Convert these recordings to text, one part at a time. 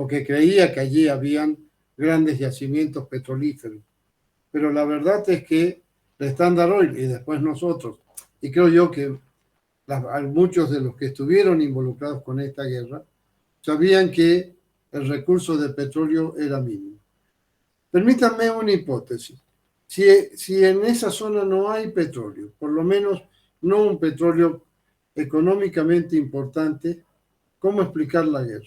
o que creía que allí habían grandes yacimientos petrolíferos. Pero la verdad es que el Standard Oil y después nosotros, y creo yo que muchos de los que estuvieron involucrados con esta guerra, sabían que el recurso de petróleo era mínimo. Permítanme una hipótesis. Si en esa zona no hay petróleo, por lo menos no un petróleo económicamente importante, ¿cómo explicar la guerra?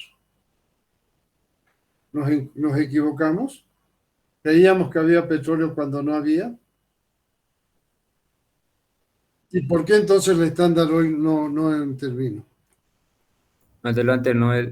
¿Nos equivocamos? ¿Creíamos que había petróleo cuando no había? ¿Y por qué entonces el Standard Oil no intervino? Más adelante no es.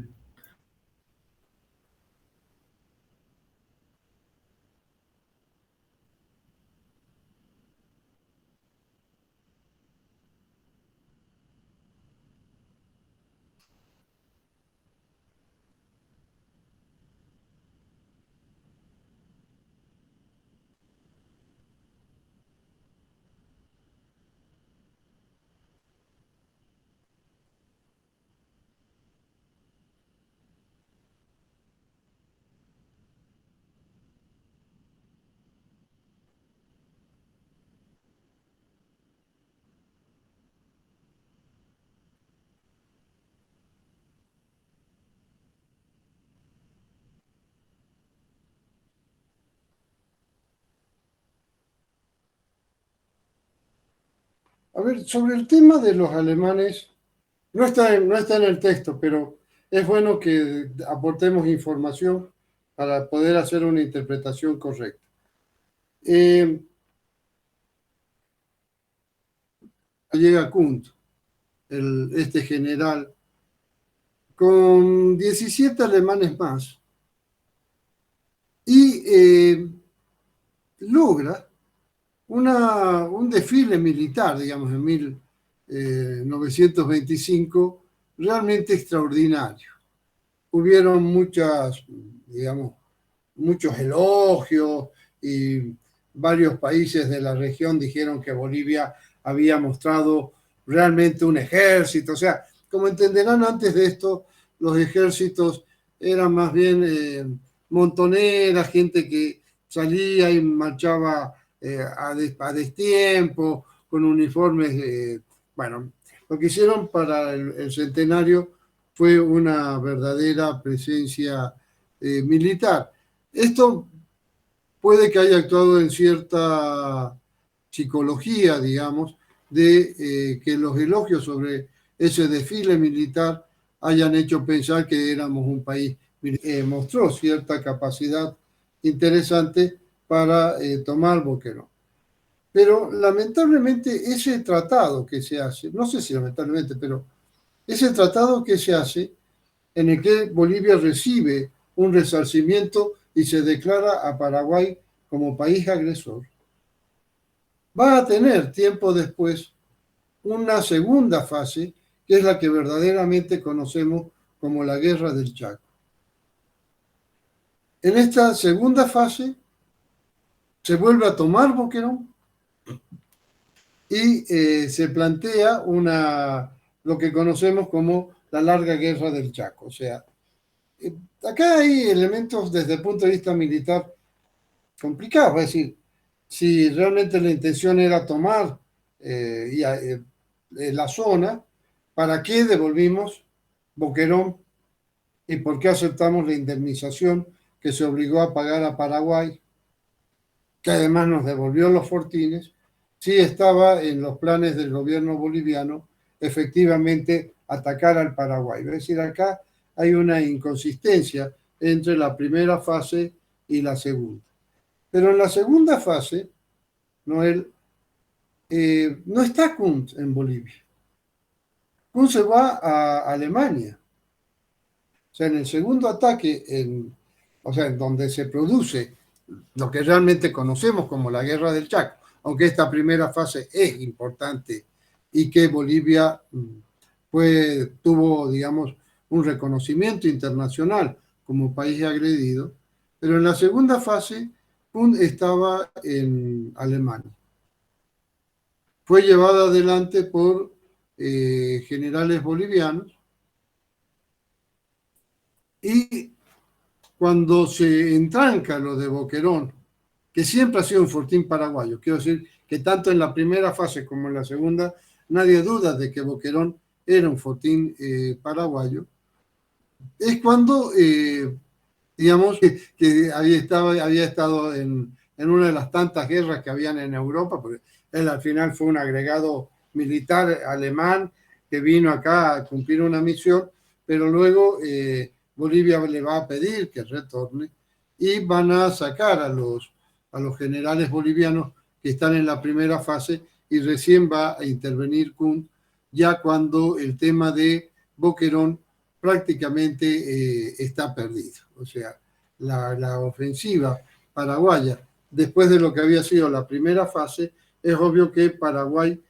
A ver, sobre el tema de los alemanes, no está en el texto, pero es bueno que aportemos información para poder hacer una interpretación correcta. Llega Kunt, este general, con 17 alemanes más, y logra un desfile militar, digamos, en 1925, realmente extraordinario. Hubieron digamos, muchos elogios y varios países de la región dijeron que Bolivia había mostrado realmente un ejército. O sea, como entenderán, antes de esto, los ejércitos eran más bien montoneras, gente que salía y marchaba a destiempo, con uniformes. Bueno, lo que hicieron para el centenario fue una verdadera presencia militar. Esto puede que haya actuado en cierta psicología, digamos, de que los elogios sobre ese desfile militar hayan hecho pensar que éramos un país. Mostró cierta capacidad interesante para tomar Boquerón. Pero lamentablemente ese tratado que se hace, no sé si lamentablemente, pero ese tratado que se hace en el que Bolivia recibe un resarcimiento y se declara a Paraguay como país agresor, va a tener tiempo después una segunda fase, que es la que verdaderamente conocemos como la Guerra del Chaco. En esta segunda fase se vuelve a tomar Boquerón y se plantea lo que conocemos como la larga Guerra del Chaco. O sea, acá hay elementos desde el punto de vista militar complicado, es decir, si realmente la intención era tomar la zona, ¿para qué devolvimos Boquerón y por qué aceptamos la indemnización que se obligó a pagar a Paraguay, que además nos devolvió los fortines? Si estaba en los planes del gobierno boliviano efectivamente atacar al Paraguay. Es decir, acá hay una inconsistencia entre la primera fase y la segunda. Pero en la segunda fase, Noel, no está Kunt en Bolivia. Kunt se va a Alemania. O sea, en el segundo ataque, o sea, en donde se produce lo que realmente conocemos como la Guerra del Chaco, aunque esta primera fase es importante y que Bolivia tuvo, digamos, un reconocimiento internacional como país agredido, pero en la segunda fase, Kunt estaba en Alemania. Fue llevada adelante por generales bolivianos y cuando se entranca lo de Boquerón, que siempre ha sido un fortín paraguayo, quiero decir que tanto en la primera fase como en la segunda, nadie duda de que Boquerón era un fortín paraguayo, es cuando, digamos, que había estado en una de las tantas guerras que habían en Europa, porque él al final fue un agregado militar alemán que vino acá a cumplir una misión, pero luego Bolivia le va a pedir que retorne y van a sacar a los generales bolivianos que están en la primera fase y recién va a intervenir Kuhn ya cuando el tema de Boquerón prácticamente está perdido. O sea, la ofensiva paraguaya, después de lo que había sido la primera fase, es obvio que Paraguay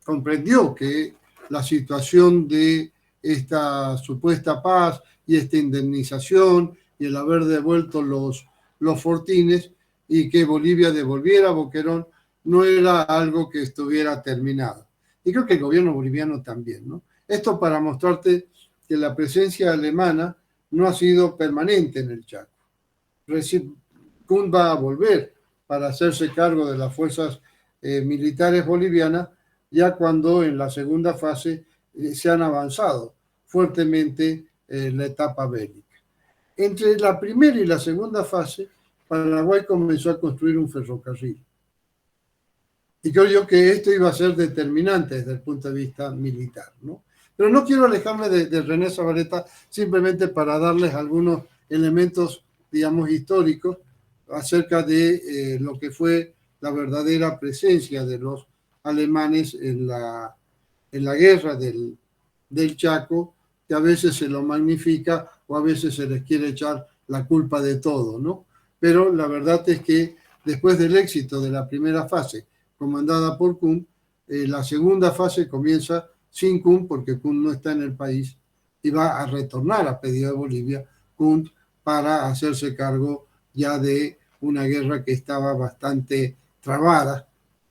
comprendió que la situación de esta supuesta paz y esta indemnización y el haber devuelto los fortines y que Bolivia devolviera a Boquerón no era algo que estuviera terminado. Y creo que el gobierno boliviano también, ¿no? Esto para mostrarte que la presencia alemana no ha sido permanente en el Chaco. Kuhn va a volver para hacerse cargo de las fuerzas militares bolivianas ya cuando en la segunda fase se han avanzado fuertemente en la etapa bélica. Entre la primera y la segunda fase, Paraguay comenzó a construir un ferrocarril. Y creo yo que esto iba a ser determinante desde el punto de vista militar, ¿no? Pero no quiero alejarme de René Zabaleta simplemente para darles algunos elementos, digamos, históricos acerca de lo que fue la verdadera presencia de los alemanes en la guerra del Chaco, que a veces se lo magnifica o a veces se les quiere echar la culpa de todo, ¿no? Pero la verdad es que después del éxito de la primera fase, comandada por Kuhn, la segunda fase comienza sin Kuhn, porque Kuhn no está en el país, y va a retornar a pedido de Bolivia Kuhn para hacerse cargo ya de una guerra que estaba bastante trabada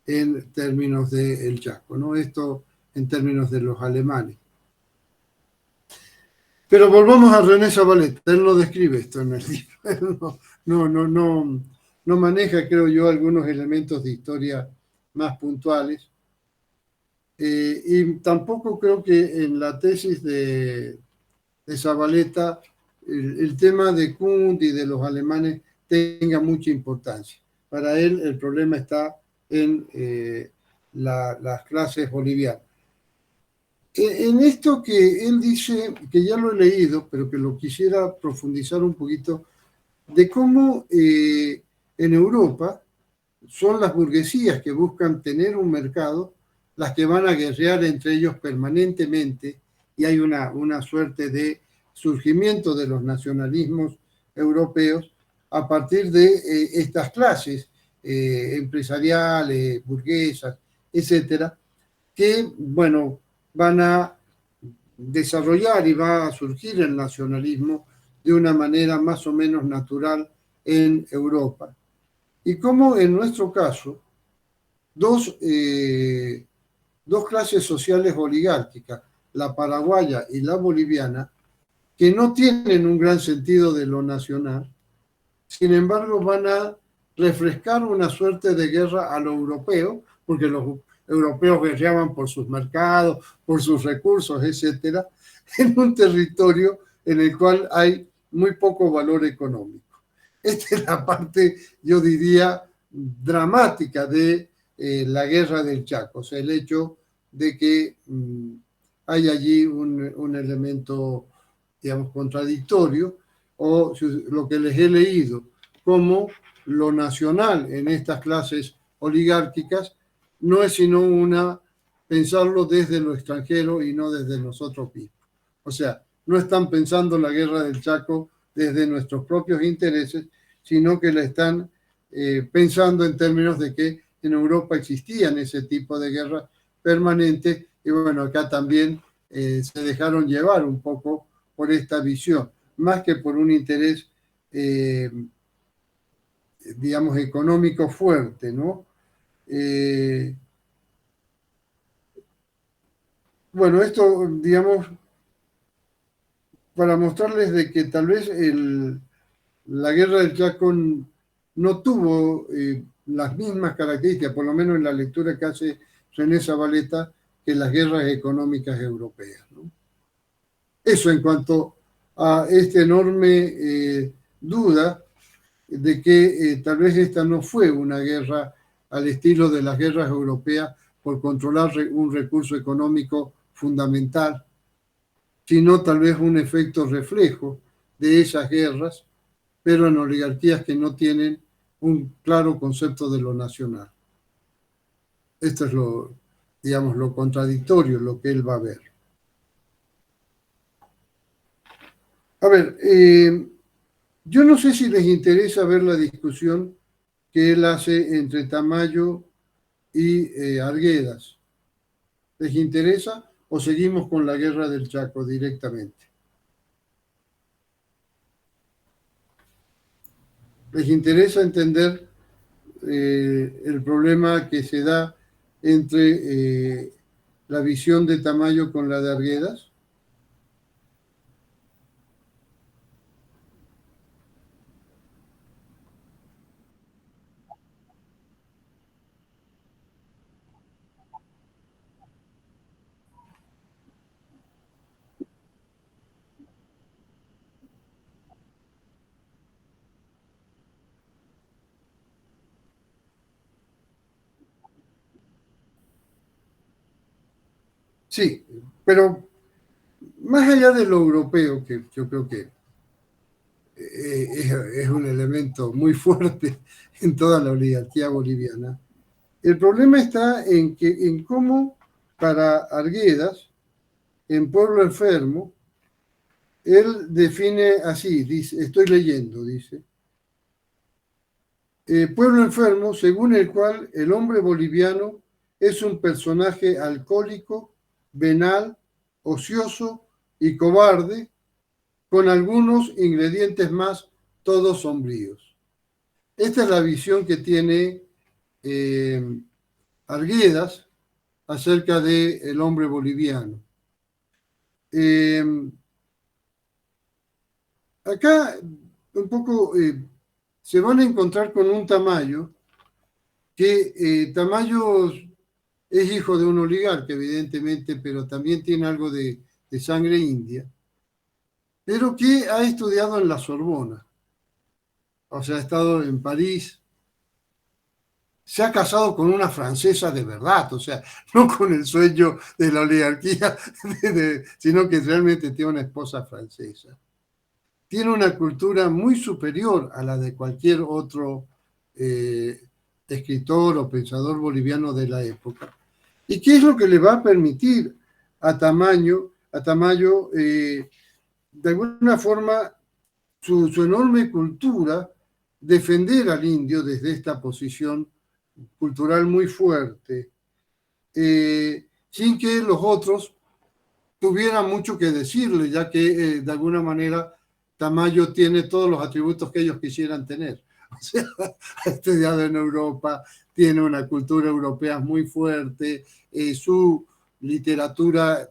en términos del Chaco, ¿no? Esto en términos de los alemanes. Pero volvamos a René Zabaleta, él no describe esto en el libro, él no maneja, creo yo, algunos elementos de historia más puntuales. Y tampoco creo que en la tesis de Zabaleta el tema de Kuhn y de los alemanes tenga mucha importancia. Para él el problema está en las clases bolivianas. En esto que él dice, que ya lo he leído, pero que lo quisiera profundizar un poquito, de cómo en Europa son las burguesías que buscan tener un mercado las que van a guerrear entre ellos permanentemente y hay una suerte de surgimiento de los nacionalismos europeos a partir de estas clases empresariales, burguesas, etcétera, que, bueno, van a desarrollar y va a surgir el nacionalismo de una manera más o menos natural en Europa. Y como en nuestro caso, dos clases sociales oligárquicas, la paraguaya y la boliviana, que no tienen un gran sentido de lo nacional, sin embargo van a refrescar una suerte de guerra a lo europeo, porque los europeos guerreaban por sus mercados, por sus recursos, etcétera, en un territorio en el cual hay muy poco valor económico. Esta es la parte, yo diría, dramática de la guerra del Chaco, o sea, el hecho de que hay allí un elemento, digamos, contradictorio, o lo que les he leído, como lo nacional en estas clases oligárquicas no es sino pensarlo desde lo extranjero y no desde nosotros mismos. O sea, no están pensando la guerra del Chaco desde nuestros propios intereses, sino que la están pensando en términos de que en Europa existían ese tipo de guerras permanentes y bueno, acá también se dejaron llevar un poco por esta visión, más que por un interés, digamos, económico fuerte, ¿no? Bueno, esto, digamos, para mostrarles de que tal vez la guerra del Chaco no tuvo las mismas características, por lo menos en la lectura que hace René Zavaleta, que las guerras económicas europeas, ¿no? Eso en cuanto a esta enorme duda de que tal vez esta no fue una guerra al estilo de las guerras europeas por controlar un recurso económico fundamental, sino tal vez un efecto reflejo de esas guerras, pero en oligarquías que no tienen un claro concepto de lo nacional. Esto es lo, digamos, lo contradictorio, lo que él va a ver. A ver, yo no sé si les interesa ver la discusión que él hace entre Tamayo y Arguedas. ¿Les interesa o seguimos con la guerra del Chaco directamente? ¿Les interesa entender el problema que se da entre la visión de Tamayo con la de Arguedas? Sí, pero más allá de lo europeo, que yo creo que es un elemento muy fuerte en toda la oligarquía boliviana, el problema está en cómo para Arguedas, en Pueblo Enfermo, él define así, dice, estoy leyendo, dice, Pueblo Enfermo, según el cual el hombre boliviano es un personaje alcohólico, venal, ocioso y cobarde, con algunos ingredientes más, todos sombríos. Esta es la visión que tiene Arguedas acerca del hombre boliviano. Acá un poco se van a encontrar con un Tamayo, que Tamayo es hijo de un oligarca, evidentemente, pero también tiene algo de sangre india, pero que ha estudiado en la Sorbona, o sea, ha estado en París, se ha casado con una francesa de verdad, o sea, no con el sueño de la oligarquía, sino que realmente tiene una esposa francesa. Tiene una cultura muy superior a la de cualquier otro escritor o pensador boliviano de la época. ¿Y qué es lo que le va a permitir a Tamayo, de alguna forma, su enorme cultura, defender al indio desde esta posición cultural muy fuerte, sin que los otros tuvieran mucho que decirle, ya que de alguna manera Tamayo tiene todos los atributos que ellos quisieran tener. O sea, ha estudiado en Europa, tiene una cultura europea muy fuerte, su literatura,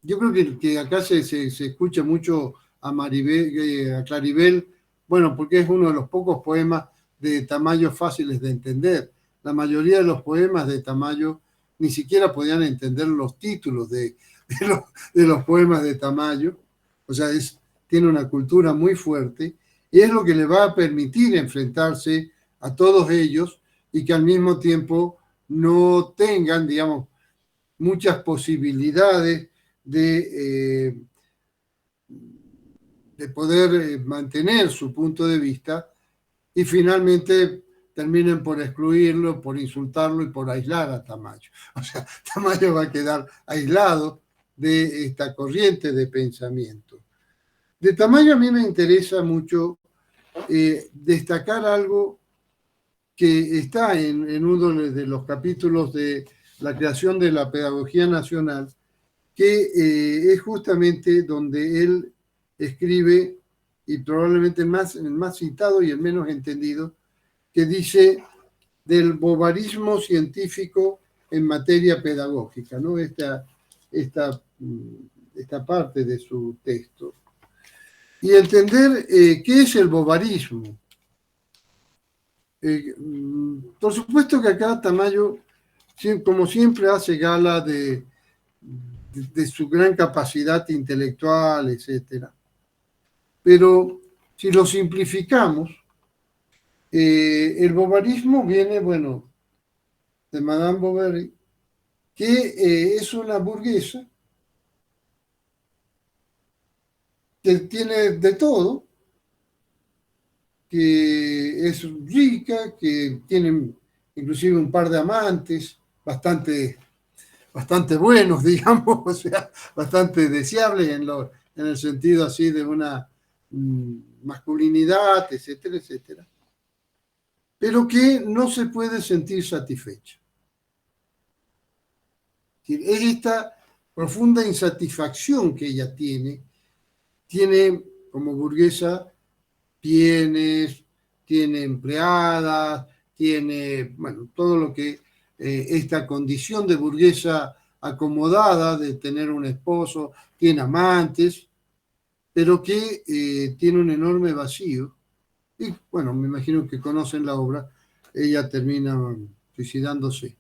yo creo que acá se escucha mucho a Maribel, a Claribel, bueno, porque es uno de los pocos poemas de Tamayo fáciles de entender. La mayoría de los poemas de Tamayo ni siquiera podían entender los títulos de los poemas de Tamayo. O sea, tiene una cultura muy fuerte y es lo que le va a permitir enfrentarse a todos ellos y que al mismo tiempo no tengan, digamos, muchas posibilidades de poder mantener su punto de vista y finalmente terminen por excluirlo, por insultarlo y por aislar a Tamayo. O sea, Tamayo va a quedar aislado de esta corriente de pensamiento. De Tamayo a mí me interesa mucho destacar algo que está en uno de los capítulos de la creación de la pedagogía nacional, que es justamente donde él escribe, y probablemente el más citado y el menos entendido, que dice del bobarismo científico en materia pedagógica, ¿no? Esta parte de su texto. y entender qué es el bovarismo. Por supuesto que acá Tamayo, como siempre, hace gala de su gran capacidad intelectual, etcétera. Pero si lo simplificamos, el bovarismo viene, bueno, de Madame Bovary, que es una burguesa que tiene de todo, que es rica, que tiene inclusive un par de amantes bastante buenos, digamos, o sea, bastante deseables en el sentido así de una masculinidad, etcétera, etcétera, pero que no se puede sentir satisfecha. Es esta profunda insatisfacción que ella tiene como burguesa bienes, tiene empleadas, tiene, bueno, todo lo que esta condición de burguesa acomodada, de tener un esposo, tiene amantes, pero que tiene un enorme vacío. Y bueno, me imagino que conocen la obra, ella termina suicidándose.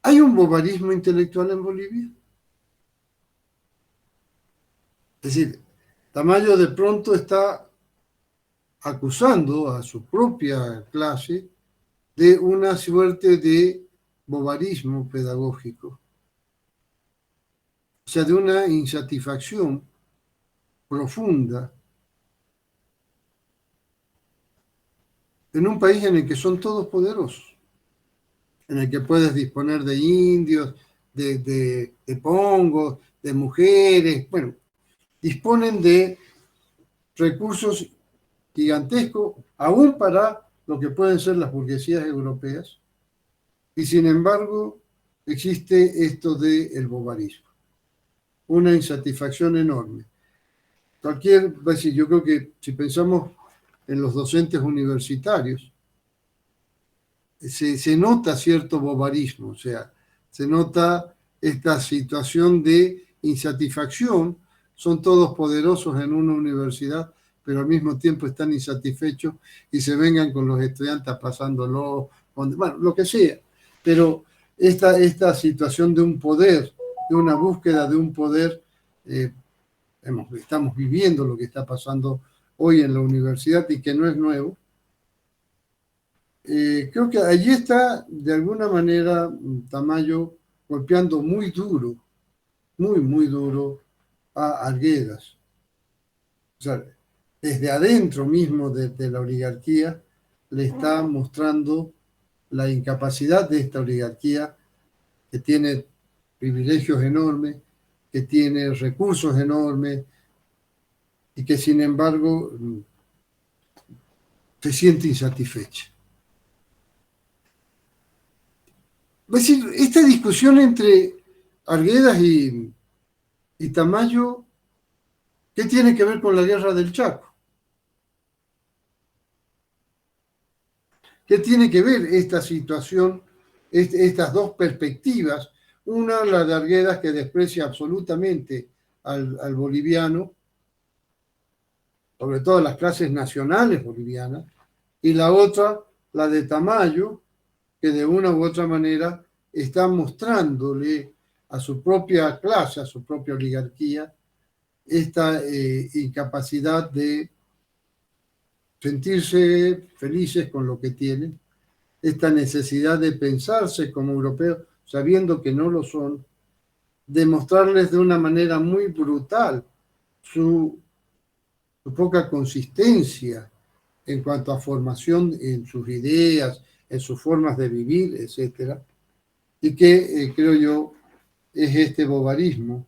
¿Hay un bovarismo intelectual en Bolivia? Es decir, Tamayo de pronto está acusando a su propia clase de una suerte de bovarismo pedagógico, o sea, de una insatisfacción profunda en un país en el que son todos poderosos, en el que puedes disponer de indios, de pongos, de mujeres, bueno, disponen de recursos gigantescos, aún para lo que pueden ser las burguesías europeas, y sin embargo existe esto del bovarismo, una insatisfacción enorme. Yo creo que si pensamos en los docentes universitarios, se nota cierto bovarismo, o sea, se nota esta situación de insatisfacción, son todos poderosos en una universidad, pero al mismo tiempo están insatisfechos y se vengan con los estudiantes pasándolo, bueno, lo que sea, pero esta situación de un poder, de una búsqueda de un poder, estamos viviendo lo que está pasando hoy en la universidad y que no es nuevo. Creo que allí está, de alguna manera, Tamayo golpeando muy duro, muy duro a Arguedas. O sea, desde adentro mismo de la oligarquía le está mostrando la incapacidad de esta oligarquía que tiene privilegios enormes, que tiene recursos enormes y que sin embargo se siente insatisfecha. Es decir, esta discusión entre Arguedas y Tamayo, ¿qué tiene que ver con la guerra del Chaco? ¿Qué tiene que ver esta situación, estas dos perspectivas? Una, la de Arguedas, que desprecia absolutamente al boliviano, sobre todo las clases nacionales bolivianas, y la otra, la de Tamayo, que de una u otra manera está mostrándole a su propia clase, a su propia oligarquía, esta incapacidad de sentirse felices con lo que tienen, esta necesidad de pensarse como europeos, sabiendo que no lo son, demostrarles de una manera muy brutal su poca consistencia en cuanto a formación en sus ideas, en sus formas de vivir, etcétera, y que creo yo es este bovarismo,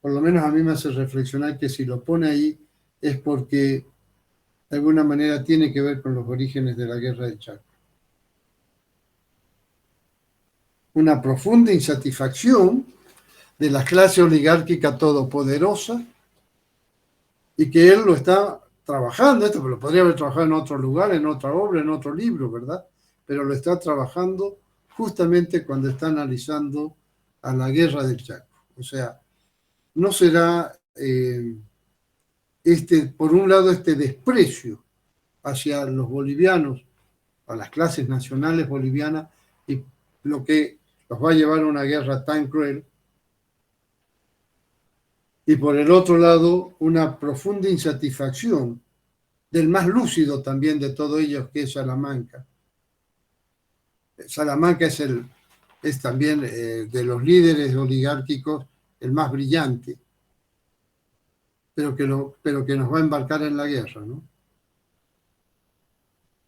por lo menos a mí me hace reflexionar que si lo pone ahí es porque de alguna manera tiene que ver con los orígenes de la guerra del Chaco. Una profunda insatisfacción de la clase oligárquica todopoderosa y que él lo está trabajando, esto lo podría haber trabajado en otro lugar, en otra obra, en otro libro, ¿verdad? Pero lo está trabajando justamente cuando está analizando a la guerra del Chaco. O sea, no será, por un lado, este desprecio hacia los bolivianos, a las clases nacionales bolivianas, y lo que los va a llevar a una guerra tan cruel, y por el otro lado, una profunda insatisfacción del más lúcido también de todos ellos, que es Salamanca. Salamanca es también de los líderes oligárquicos el más brillante, pero que nos va a embarcar en la guerra, ¿no?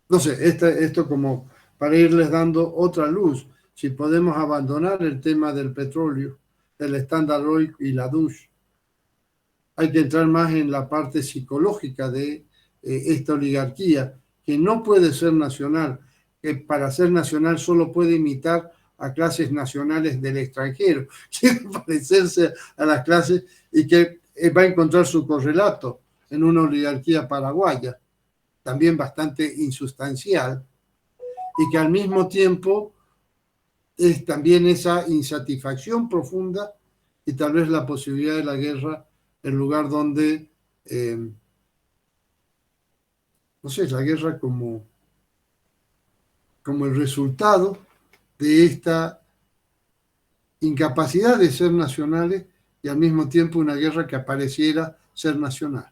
No sé, esto como para irles dando otra luz, si podemos abandonar el tema del petróleo, del Standard Oil y la DUSH, hay que entrar más en la parte psicológica de esta oligarquía, que no puede ser nacional, que para ser nacional solo puede imitar a clases nacionales del extranjero, quiere parecerse a las clases y que va a encontrar su correlato en una oligarquía paraguaya, también bastante insustancial, y que al mismo tiempo es también esa insatisfacción profunda y tal vez la posibilidad de la guerra, el lugar donde, no sé, la guerra como el resultado de esta incapacidad de ser nacionales y al mismo tiempo una guerra que apareciera ser nacional.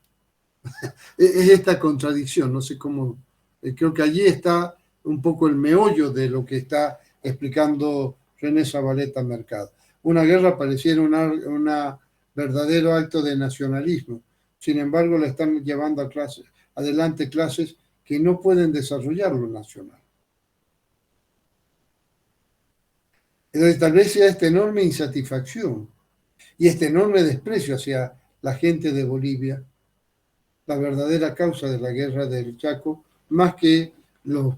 Es esta contradicción, no sé cómo, creo que allí está un poco el meollo de lo que está explicando René Zabaleta Mercado. Una guerra pareciera un verdadero acto de nacionalismo, sin embargo la están llevando adelante clases que no pueden desarrollar lo nacional. Entonces, tal vez sea esta enorme insatisfacción y este enorme desprecio hacia la gente de Bolivia la verdadera causa de la guerra del Chaco, más que los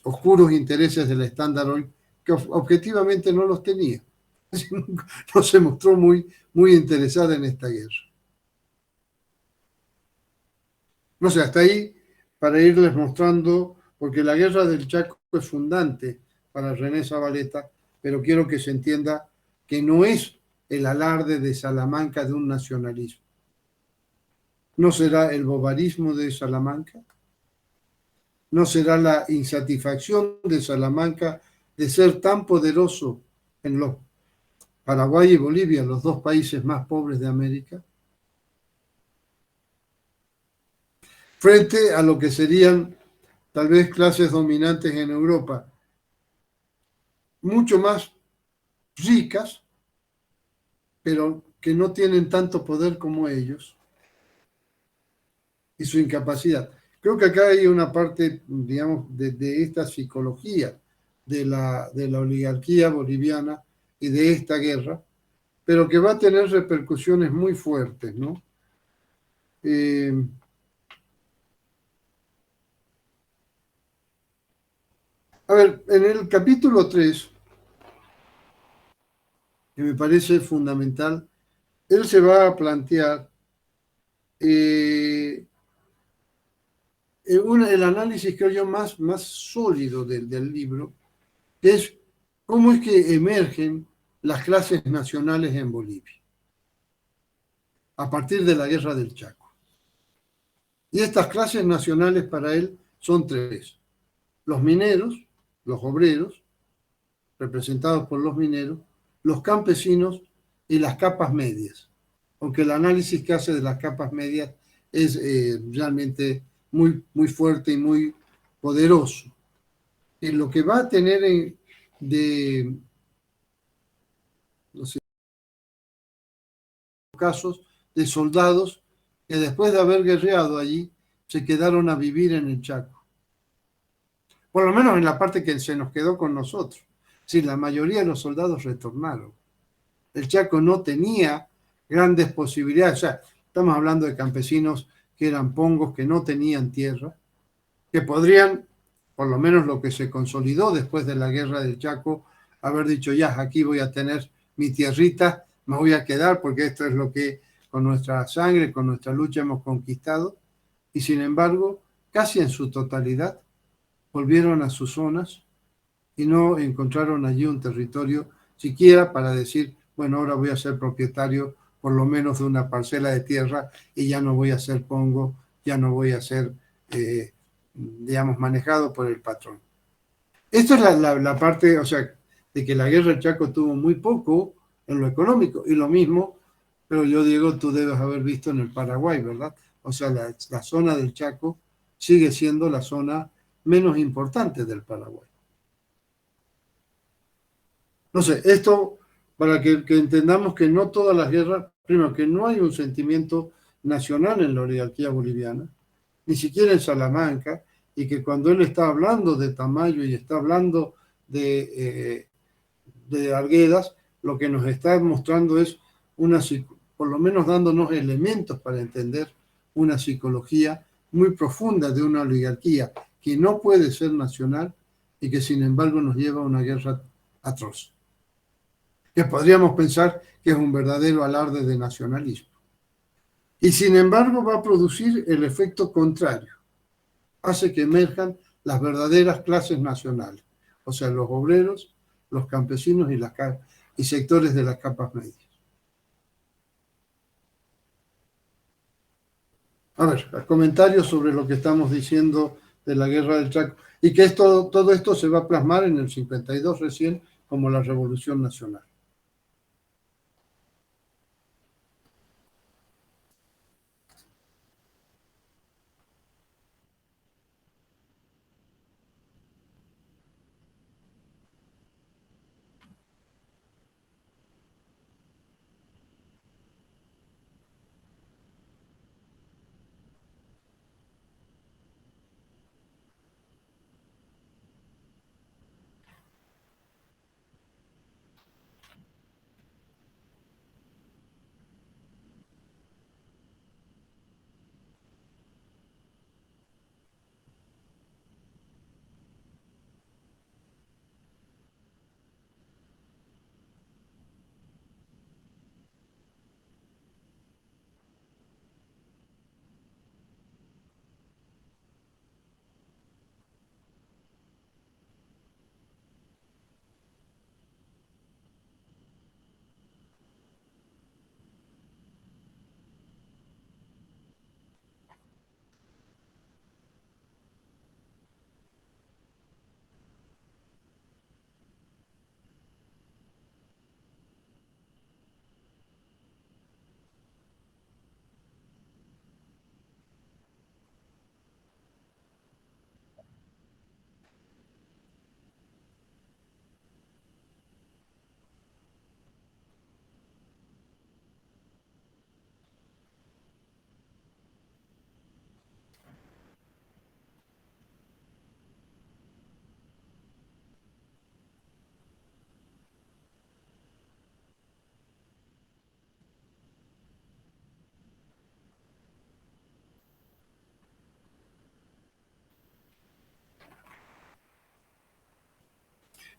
oscuros intereses del Standard Oil, que objetivamente no los tenía. No se mostró muy interesada en esta guerra. No sé, hasta ahí para irles mostrando, porque la guerra del Chaco es fundante para René Zabaleta, pero quiero que se entienda que no es el alarde de Salamanca de un nacionalismo. ¿No será el bobarismo de Salamanca? ¿No será la insatisfacción de Salamanca de ser tan poderoso en los Paraguay y Bolivia, los dos países más pobres de América, frente a lo que serían tal vez clases dominantes en Europa, mucho más ricas, pero que no tienen tanto poder como ellos, y su incapacidad? Creo que acá hay una parte, digamos, de esta psicología de la oligarquía boliviana y de esta guerra, pero que va a tener repercusiones muy fuertes, ¿no? A ver, en el capítulo 3, que me parece fundamental, él se va a plantear el análisis, creo yo, más sólido del libro, que es cómo es que emergen las clases nacionales en Bolivia a partir de la guerra del Chaco. Y estas clases nacionales para él son tres: los mineros, los obreros, representados por los mineros, los campesinos y las capas medias. Aunque el análisis que hace de las capas medias es realmente muy fuerte y muy poderoso. En lo que va a tener no sé, casos de soldados que después de haber guerreado allí se quedaron a vivir en el Chaco. Por lo menos en la parte que se nos quedó con nosotros. Sí, la mayoría de los soldados retornaron. El Chaco no tenía grandes posibilidades. O sea, estamos hablando de campesinos que eran pongos, que no tenían tierra, que podrían, por lo menos lo que se consolidó después de la guerra del Chaco, haber dicho: ya, aquí voy a tener mi tierrita, me voy a quedar porque esto es lo que con nuestra sangre, con nuestra lucha hemos conquistado. Y sin embargo, casi en su totalidad volvieron a sus zonas y no encontraron allí un territorio siquiera para decir: bueno, ahora voy a ser propietario por lo menos de una parcela de tierra y ya no voy a ser pongo, ya no voy a ser, digamos, manejado por el patrón. Esto es la parte, o sea, de que la guerra del Chaco tuvo muy poco en lo económico y lo mismo, pero yo digo, tú debes haber visto en el Paraguay, ¿verdad? O sea, la zona del Chaco sigue siendo la zona menos importante del Paraguay. No sé, esto para que entendamos que no todas las guerras, primero, que no hay un sentimiento nacional en la oligarquía boliviana, ni siquiera en Salamanca, y que cuando él está hablando de Tamayo y está hablando de Arguedas, lo que nos está mostrando es una, por lo menos dándonos elementos para entender una psicología muy profunda de una oligarquía que no puede ser nacional y que sin embargo nos lleva a una guerra atroz, que podríamos pensar que es un verdadero alarde de nacionalismo. Y sin embargo va a producir el efecto contrario, hace que emerjan las verdaderas clases nacionales, o sea, los obreros, los campesinos y sectores de las capas medias. A ver, comentarios sobre lo que estamos diciendo de la guerra del Chaco y que todo esto se va a plasmar en el 52 recién como la Revolución Nacional.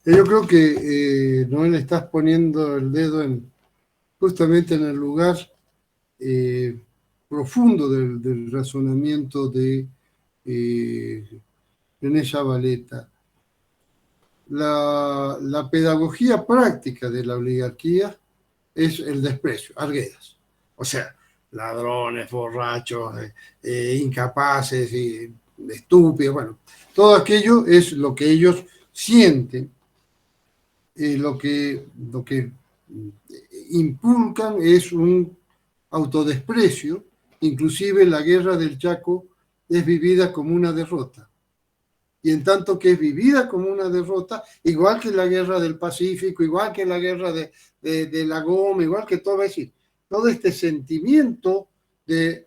Yo creo que, Noel, estás poniendo el dedo justamente en el lugar eh, profundo del razonamiento de René Zavaleta. La pedagogía práctica de la oligarquía es el desprecio, Arguedas. O sea, ladrones, borrachos, incapaces, estúpidos, bueno, todo aquello es lo que ellos sienten, lo que inculcan es un autodesprecio, inclusive la guerra del Chaco es vivida como una derrota. Y en tanto que es vivida como una derrota, igual que la guerra del Pacífico, igual que la guerra de la Goma, igual que todo, es decir, todo este sentimiento de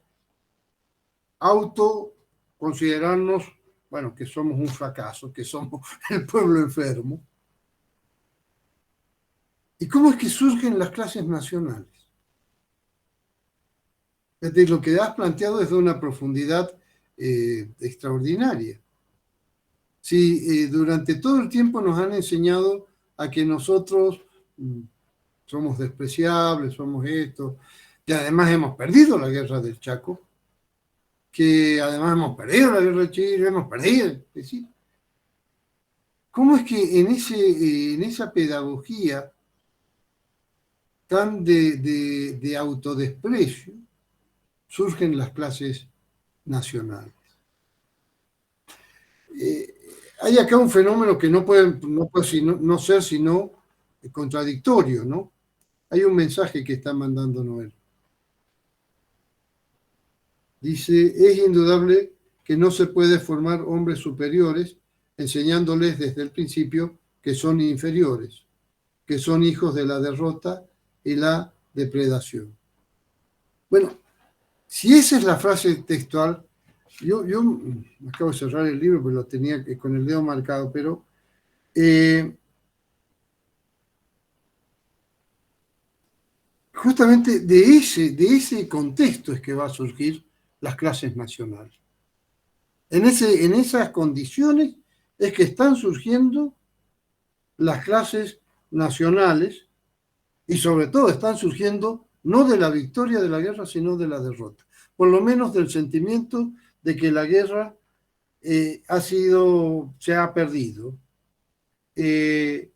auto considerarnos, bueno, que somos un fracaso, que somos el pueblo enfermo. ¿Y cómo es que surgen las clases nacionales? Es decir, lo que has planteado es de una profundidad extraordinaria. Si durante todo el tiempo nos han enseñado a que nosotros somos despreciables, somos esto, que además hemos perdido la guerra del Chaco, que además hemos perdido la guerra de Chile, hemos perdido. Es decir, ¿cómo es que en esa pedagogía tan de autodesprecio, surgen las clases nacionales. Hay acá un fenómeno que no puede no ser sino contradictorio, ¿no? Hay un mensaje que está mandando Noel. Dice, es indudable que no se puede formar hombres superiores enseñándoles desde el principio que son inferiores, que son hijos de la derrota y la depredación. Bueno, si esa es la frase textual, yo acabo de cerrar el libro porque lo tenía con el dedo marcado, pero justamente de ese contexto es que va a surgir las clases nacionales. En esas condiciones es que están surgiendo las clases nacionales y sobre todo están surgiendo no de la victoria de la guerra, sino de la derrota. Por lo menos del sentimiento de que la guerra se ha perdido. Es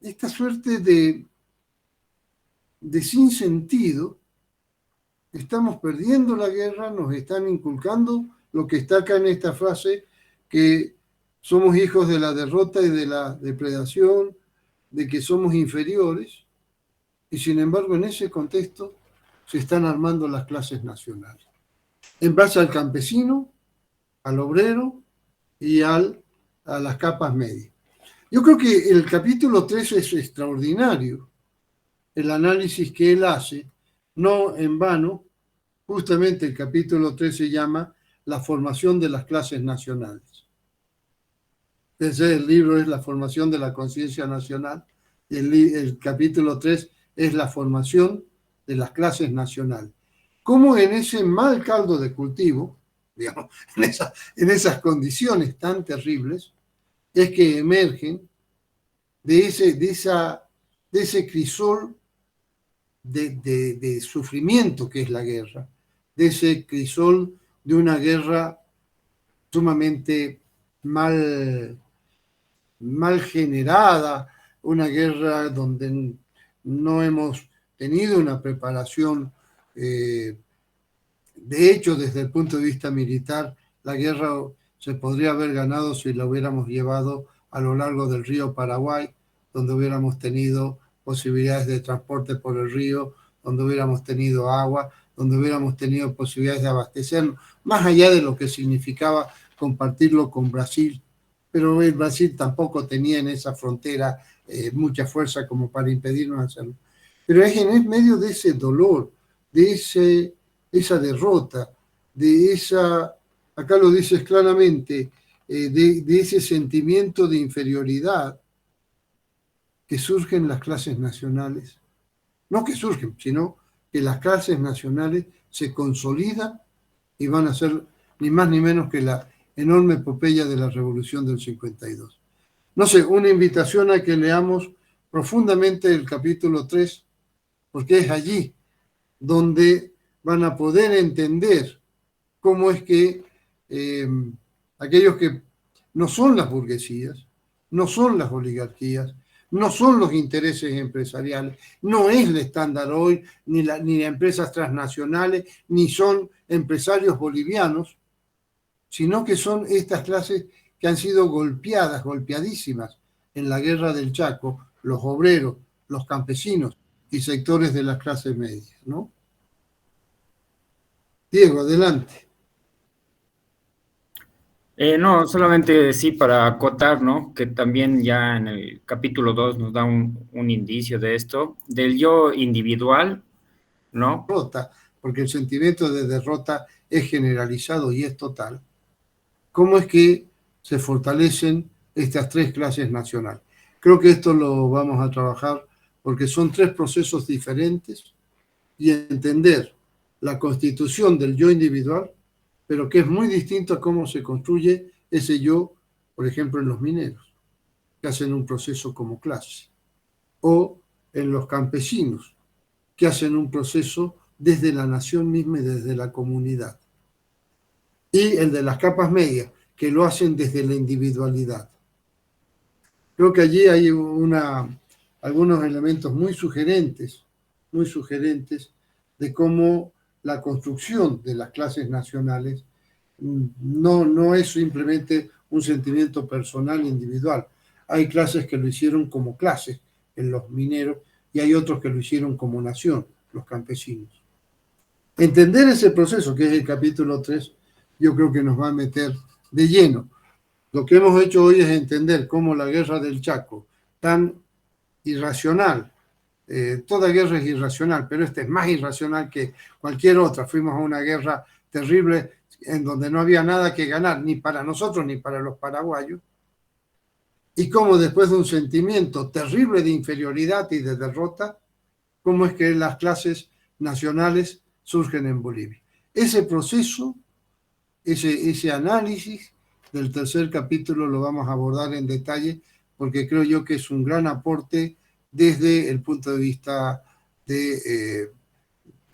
esta suerte de sinsentido. Estamos perdiendo la guerra, nos están inculcando lo que está acá en esta frase, que somos hijos de la derrota y de la depredación, de que somos inferiores, y sin embargo en ese contexto se están armando las clases nacionales, en base al campesino, al obrero y a las capas medias. Yo creo que el capítulo 3 es extraordinario, el análisis que él hace, no en vano. Justamente el capítulo 3 se llama La formación de las clases nacionales. El libro es La formación de la conciencia nacional y el capítulo 3 es La formación de las clases nacionales. Cómo en ese mal caldo de cultivo, digamos, en esas condiciones tan terribles, es que emergen de ese crisol de sufrimiento que es la guerra, de ese crisol de una guerra sumamente mal generada, una guerra donde no hemos tenido una preparación. De hecho, desde el punto de vista militar, la guerra se podría haber ganado si la hubiéramos llevado a lo largo del río Paraguay, donde hubiéramos tenido posibilidades de transporte por el río, donde hubiéramos tenido agua, donde hubiéramos tenido posibilidades de abastecernos, más allá de lo que significaba compartirlo con Brasil. Pero el Brasil tampoco tenía en esa frontera mucha fuerza como para impedirnos hacerlo. Pero es en medio de ese dolor, de esa derrota, de acá lo dices claramente, de ese sentimiento de inferioridad que surgen las clases nacionales. No que surgen, sino que las clases nacionales se consolidan y van a ser ni más ni menos que la enorme epopeya de la Revolución del 52. No sé, una invitación a que leamos profundamente el capítulo 3, porque es allí donde van a poder entender cómo es que aquellos que no son las burguesías, no son las oligarquías, no son los intereses empresariales, no es el Standard Oil, ni empresas transnacionales, ni son empresarios bolivianos, sino que son estas clases que han sido golpeadísimas en la guerra del Chaco, los obreros, los campesinos y sectores de las clases medias, ¿no? Diego, adelante. No, solamente sí para acotar, ¿no? Que también ya en el capítulo 2 nos da un indicio de esto, del yo individual, ¿no? Derrota, porque el sentimiento de derrota es generalizado y es total. ¿Cómo es que se fortalecen estas tres clases nacionales? Creo que esto lo vamos a trabajar porque son tres procesos diferentes y entender la constitución del yo individual, pero que es muy distinto a cómo se construye ese yo, por ejemplo, en los mineros, que hacen un proceso como clase, o en los campesinos, que hacen un proceso desde la nación misma y desde la comunidad, y el de las capas medias, que lo hacen desde la individualidad. Creo que allí hay una algunos elementos muy sugerentes de cómo la construcción de las clases nacionales no es simplemente un sentimiento personal individual. Hay clases que lo hicieron como clases, en los mineros, y hay otros que lo hicieron como nación, los campesinos. Entender ese proceso, que es el capítulo 3, yo creo que nos va a meter de lleno. Lo que hemos hecho hoy es entender cómo la guerra del Chaco, tan irracional, toda guerra es irracional, pero esta es más irracional que cualquier otra. Fuimos a una guerra terrible en donde no había nada que ganar, ni para nosotros ni para los paraguayos, y cómo después de un sentimiento terrible de inferioridad y de derrota, cómo es que las clases nacionales surgen en Bolivia. Ese proceso, ese análisis del tercer capítulo lo vamos a abordar en detalle, porque creo yo que es un gran aporte desde el punto de vista de,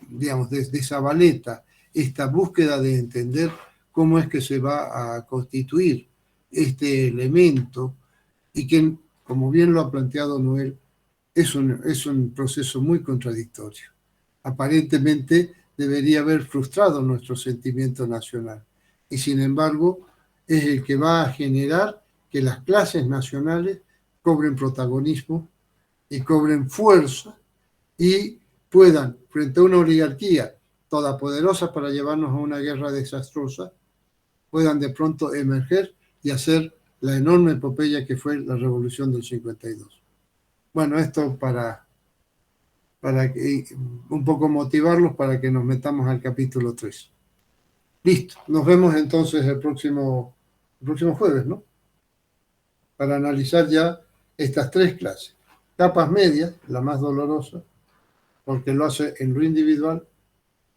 digamos, desde Zavaleta, esta búsqueda de entender cómo es que se va a constituir este elemento y que, como bien lo ha planteado Noel, es un proceso muy contradictorio. Aparentemente debería haber frustrado nuestro sentimiento nacional y sin embargo es el que va a generar que las clases nacionales cobren protagonismo y cobren fuerza y puedan, frente a una oligarquía todopoderosa para llevarnos a una guerra desastrosa, puedan de pronto emerger y hacer la enorme epopeya que fue la Revolución del 52. Bueno, esto para un poco motivarlos para que nos metamos al capítulo 3. Listo, nos vemos entonces el próximo jueves, ¿no? Para analizar ya estas tres clases. Capas medias, la más dolorosa, porque lo hace en lo individual,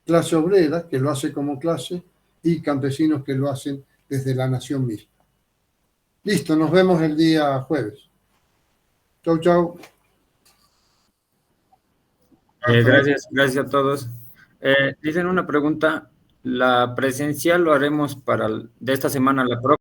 clase obrera, que lo hace como clase, y campesinos que lo hacen desde la nación misma. Listo, nos vemos el día jueves. Chau, chau. Gracias a todos. Dicen una pregunta, ¿la presencial lo haremos de esta semana a la próxima?